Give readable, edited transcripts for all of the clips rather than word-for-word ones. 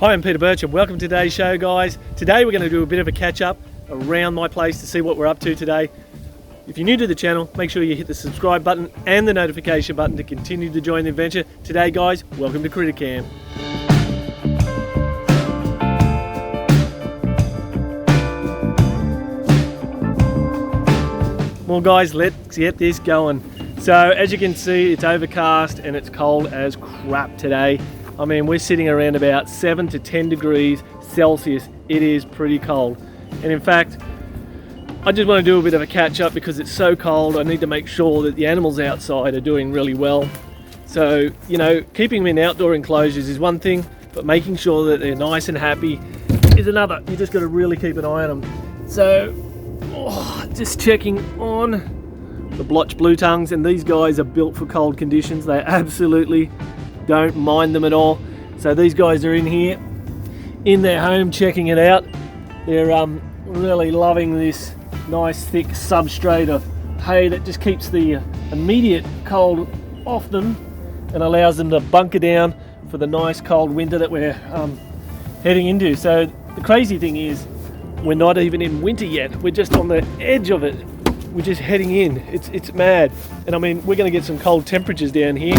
Hi, I'm Peter Birch and welcome to today's show, guys. Today we're going to do a bit of a catch-up around my place to see what we're up to today. If you're new to the channel, make sure you hit the subscribe button and the notification button to continue to join the adventure. Today, guys, welcome to CrittaCam. Well, guys, let's get this going. So, as you can see, it's overcast and it's cold as crap today. I mean, we're sitting around about 7 to 10 degrees Celsius. It is pretty cold. And in fact, I just want to do a bit of a catch up because it's so cold. I need to make sure that the animals outside are doing really well. So, you know, keeping them in outdoor enclosures is one thing, but making sure that they're nice and happy is another. You just got to really keep an eye on them. So, just checking on the blotched blue tongues, and these guys are built for cold conditions. They absolutely don't mind them at all. So these guys are in here in their home checking it out. They're really loving this nice thick substrate of hay that just keeps the immediate cold off them and allows them to bunker down for the nice cold winter that we're heading into. So the crazy thing is we're not even in winter yet. We're just on the edge of it. We're just heading in. It's mad. And I mean, we're going to get some cold temperatures down here.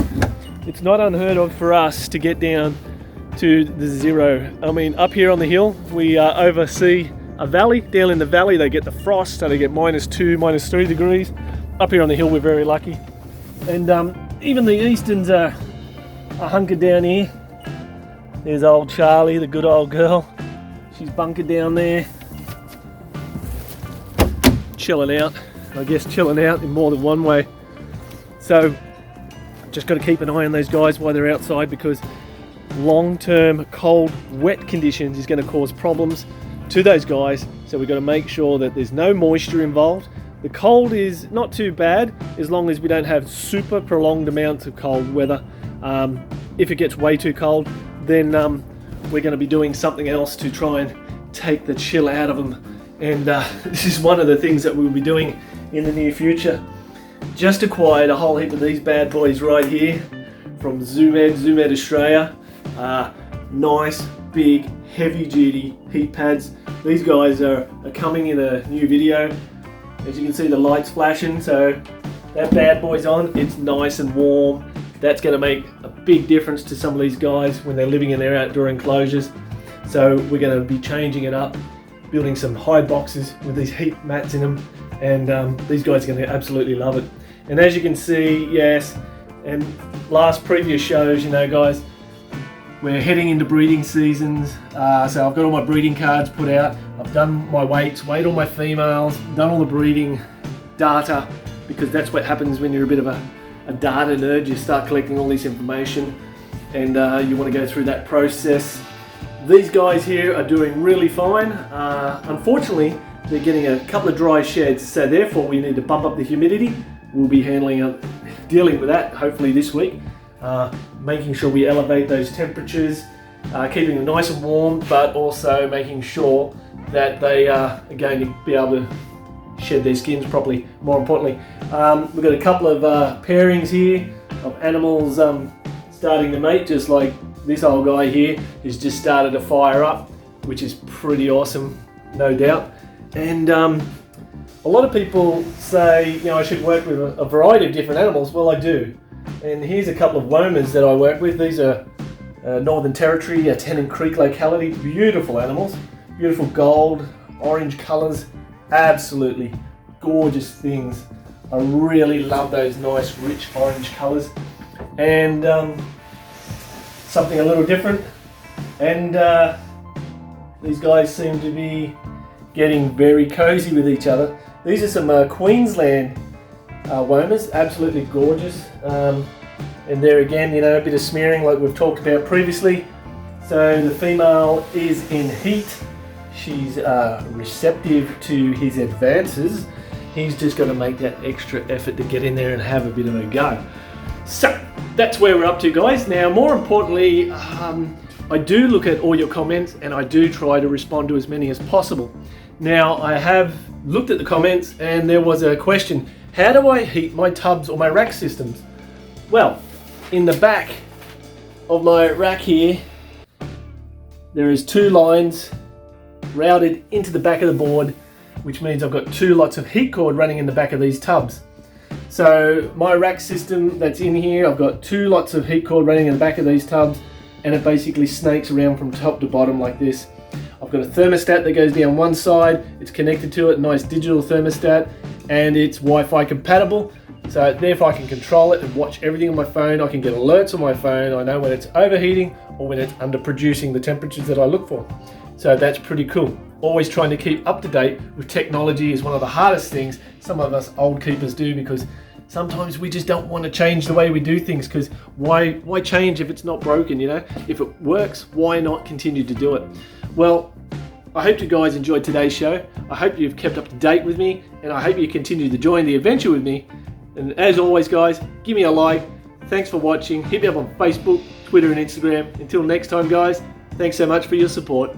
It's not unheard of for us to get down to the zero. I mean, up here on the hill, we oversee a valley. Down in the valley, they get the frost, so they get -2, -3 degrees. Up here on the hill, we're very lucky. And even the Easterns are hunkered down here. There's old Charlie, the good old girl. She's bunkered down there, chilling out. I guess chilling out in more than one way. So, just got to keep an eye on those guys while they're outside, because long-term cold, wet conditions is going to cause problems to those guys. So we've got to make sure that there's no moisture involved. The cold is not too bad as long as we don't have super prolonged amounts of cold weather. If it gets way too cold, then we're going to be doing something else to try and take the chill out of them. And this is one of the things that we'll be doing in the near future. Just acquired a whole heap of these bad boys right here from Zoo Med Australia. Nice, big, heavy-duty heat pads. These guys are coming in a new video. As you can see, the light's flashing, so that bad boy's on. It's nice and warm. That's going to make a big difference to some of these guys when they're living in their outdoor enclosures. So we're going to be changing it up, building some hide boxes with these heat mats in them. And these guys are going to absolutely love it. And as you can see, yes, and previous shows, you know, guys, we're heading into breeding seasons. So I've got all my breeding cards put out. I've done my weights, weighed all my females, done all the breeding data, because that's what happens when you're a bit of a data nerd. You start collecting all this information and you want to go through that process. These guys here are doing really fine. Unfortunately, they're getting a couple of dry sheds, so therefore we need to bump up the humidity. We'll be dealing with that hopefully this week, making sure we elevate those temperatures, keeping them nice and warm, but also making sure that they are going to be able to shed their skins properly, more importantly. We've got a couple of pairings here of animals starting to mate, just like this old guy here who's just started to fire up, which is pretty awesome, no doubt. And a lot of people say, you know, I should work with a variety of different animals. Well, I do. And here's a couple of womas that I work with. These are Northern Territory, a Tennant Creek locality. Beautiful animals. Beautiful gold, orange colours. Absolutely gorgeous things. I really love those nice, rich orange colours. And something a little different. And these guys seem to be getting very cozy with each other. These are some Queensland womas, absolutely gorgeous. And there again, you know, a bit of smearing like we've talked about previously. So the female is in heat. She's receptive to his advances. He's just got to make that extra effort to get in there and have a bit of a go. So that's where we're up to, guys. Now, more importantly, I do look at all your comments and I do try to respond to as many as possible. Now, I have looked at the comments and there was a question: how do I heat my tubs or my rack systems? Well, in the back of my rack here, there is 2 lines routed into the back of the board, which means I've got 2 lots of heat cord running in the back of these tubs. So my rack system that's in here, I've got 2 lots of heat cord running in the back of these tubs, and it basically snakes around from top to bottom like this. I've got a thermostat that goes down one side, it's connected to it, nice digital thermostat, and it's Wi-Fi compatible. So therefore I can control it and watch everything on my phone. I can get alerts on my phone. I know when it's overheating or when it's underproducing the temperatures that I look for. So that's pretty cool. Always trying to keep up to date with technology is one of the hardest things some of us old keepers do, because sometimes we just don't want to change the way we do things, because why change if it's not broken, you know? If it works, why not continue to do it? Well, I hope you guys enjoyed today's show. I hope you've kept up to date with me, and I hope you continue to join the adventure with me. And as always, guys, give me a like. Thanks for watching. Hit me up on Facebook, Twitter and Instagram. Until next time, guys, thanks so much for your support.